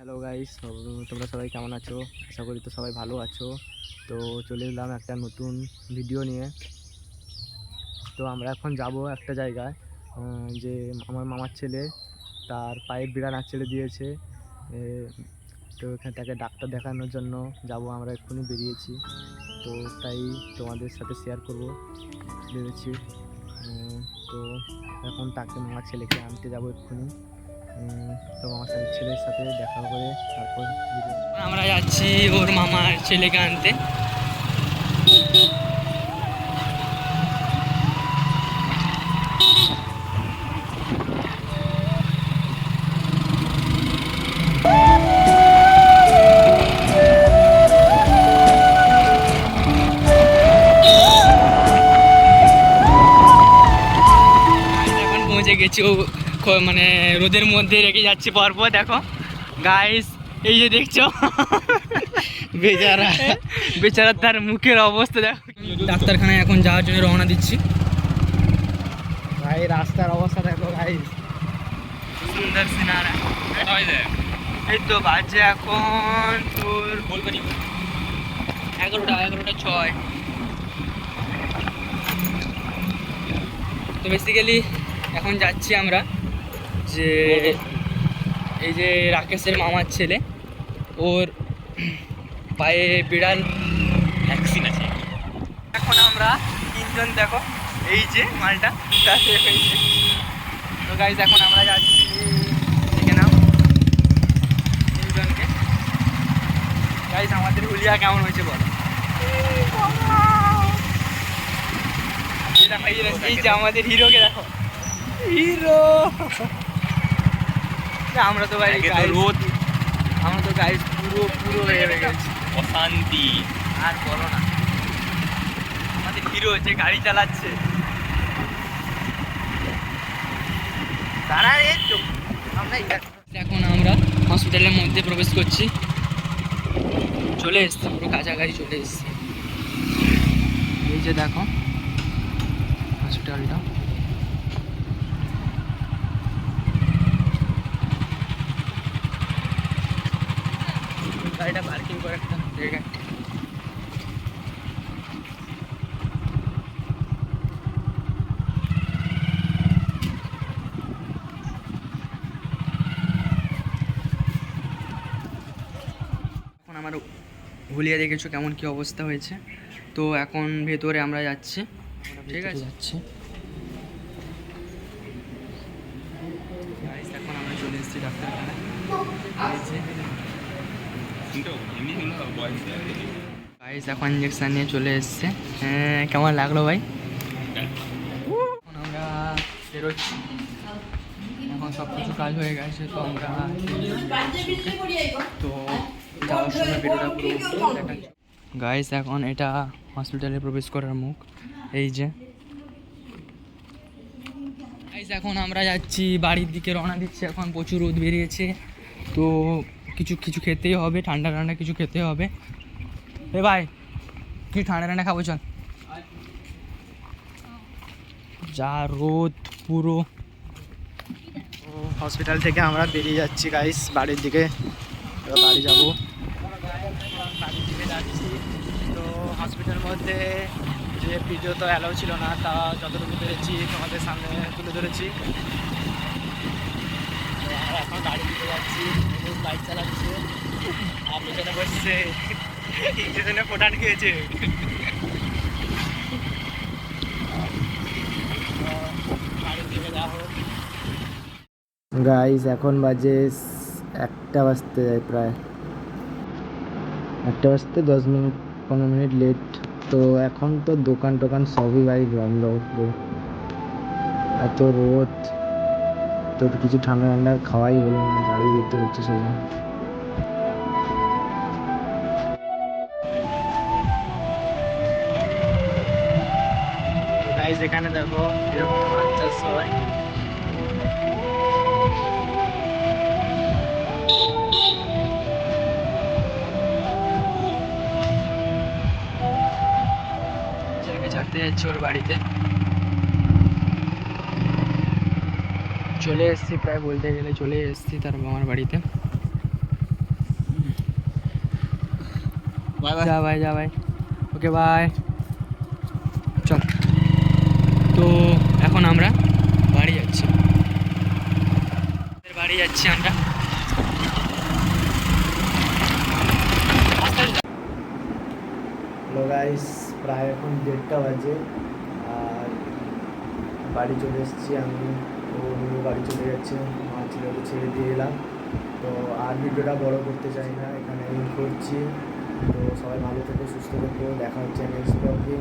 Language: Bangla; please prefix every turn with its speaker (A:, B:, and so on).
A: হ্যালো গাইস, তোমরা সবাই কেমন আছো? আশা করি তো সবাই ভালো আছো। তো চলে এলাম একটা নতুন ভিডিও নিয়ে। তো আমরা এখন যাব একটা জায়গায়, যে আমার মামার ছেলে তার পায়ে বিড়াল ছেড়ে দিয়েছে। এ, তো এখানে তাকে ডাক্তার দেখানোর জন্য যাব। আমরা এক্ষুনি বেরিয়েছি, তো তাই তোমাদের সাথে শেয়ার করব ভেবেছি। তো এখন তাকে মামার ছেলেকে আনতে যাব এক্ষুনি। তো আমার সাথে ছেলের সাথে দেখা করে তারপর
B: আমরা যাচ্ছি ওর মামার ছেলেকে আনতে। এখন পৌঁছে গেছি ও, মানে রোদের মধ্যে রেখে যাচ্ছি পরপর। দেখো গাইস, এই যে দেখছো বেচারা বেচারা তার মুখের অবস্থা দেখো। ডাক্তারখানায় এখন যাওয়ার জন্য রওনা দিচ্ছি।
A: ভাই রাস্তার অবস্থা দেখো ভাই,
B: সুন্দর সিনারা। এই তো বাজে এখন তোর বলবেনি 11টা 6। তো বেসিক্যালি এখন যাচ্ছি আমরা যে এই যে রাকেশের মামার ছেলে, ওর পায়ে বিড়াল ভ্যাকসিন আছে। এখন আমরা তিনজন, দেখো এই যে মালটা হয়েছে। তো গাইজ এখন আমরা যাচ্ছি, দেখে নাও তিনজনকে। গাইজ আমাদের হুলিয়া কেমন হয়েছে বলো। এই যে আমাদের হিরোকে দেখো, হিরো। আমরা তো গাইজ রোদ, আমরা তো গাইজ পুরো পুরো হয়ে গেছি অশান্তি। আর বলো না, আমাদের হিরো যে গাড়ি চালাচ্ছে এখন আমরা হসপিটালের মধ্যে প্রবেশ করছি। চলে এসছি, পুরো কাছাকাছি চলে এসছি। এই যে দেখো হসপিটালটা। গাড়িটা পার্কিং করে একটা জায়গায়। এখন আমার হুলিয়া দেখেছো কেমন কি অবস্থা হয়েছে। তো এখন ভেতরে আমরা যাচ্ছি, ঠিক আছে যাচ্ছি। এখন আমরা চলে এসেছি ডাক্তারখানায়। গাইস এখন ইঞ্জেকশন নিয়ে চলে এসছে। হ্যাঁ, কেমন লাগলো ভাই? এখন আমরা বেরোচ্ছি, এখন সব কিছু কাজ হয়ে গেছে। তো আমরা তো যাওয়ার সময় ভিডিওটা পুরো দেখাচ্ছি। গাইস এখন এটা হসপিটালে প্রবেশ করার মুখ, এই যে। গাইস এখন আমরা যাচ্ছি বাড়ির দিকে, রওনা দিচ্ছি। এখন প্রচুর রোদ বেরিয়েছে, তো কিছু কিছু খেতেই হবে, ঠান্ডা ঠান্ডা কিছু খেতে হবে। এ ভাই, কি ঠান্ডা ঠান্ডা খাবো চল। যা রোদ পুরো।
A: হসপিটাল থেকে আমরা বেরিয়ে যাচ্ছি গাইস বাড়ির দিকে। বাড়ি যাব, বাড়ির দিকে যাচ্ছি। তো হসপিটালের মধ্যে যে ভিডিও তো অ্যালাউ ছিল না, তা যতটুকু পেরেছি তোমাদের সামনে তুলে ধরেছি। এখন বাড়ির দিকে যাচ্ছি, বাইক চালাচ্ছে, আর পেছনে বসছে ইঞ্জেকশনে ফোটান খেয়েছে। গাইস এখন বাজে 1টা বাজতে যায়, প্রায় 1টা বাজতে 10-15 মিনিট লেট। তো এখন তো দোকান টোকান সবই ভাই বন্ধ, এত রোদ। তো কিছু ঠান্ডা ঠান্ডা খাওয়াই হলো না, গাড়ি দিতে হচ্ছে সেই জন্য। গাইস এখানে দেখো এরকম মাছ চাষ হয়।
B: ছাড়তে যাচ্ছি ওর বাড়িতে। চলে এসেছি, প্রায় বলতে গেলে চলে এসেছি তার মামার বাড়িতে। যা ভাই যা ভাই, ওকে বাই, চল। তো এখন আমরা বাড়ি যাচ্ছি, বাড়ি যাচ্ছি আমরা।
A: হ্যালো গাইস, প্রায় এখন 1:30 বাজে আর বাড়ি চলে এসেছি আমি। তো নুনু বাড়ি চলে যাচ্ছে, মা ছেলেকে ছেড়ে দিয়ে এলাম। তো আর ভিডিওটা বড় করতে চাই না, এখানে আমি করছি। তো সবাই ভালো থেকো, সুস্থ থেকো, দেখা হচ্ছে নেক্সট ব্লগে।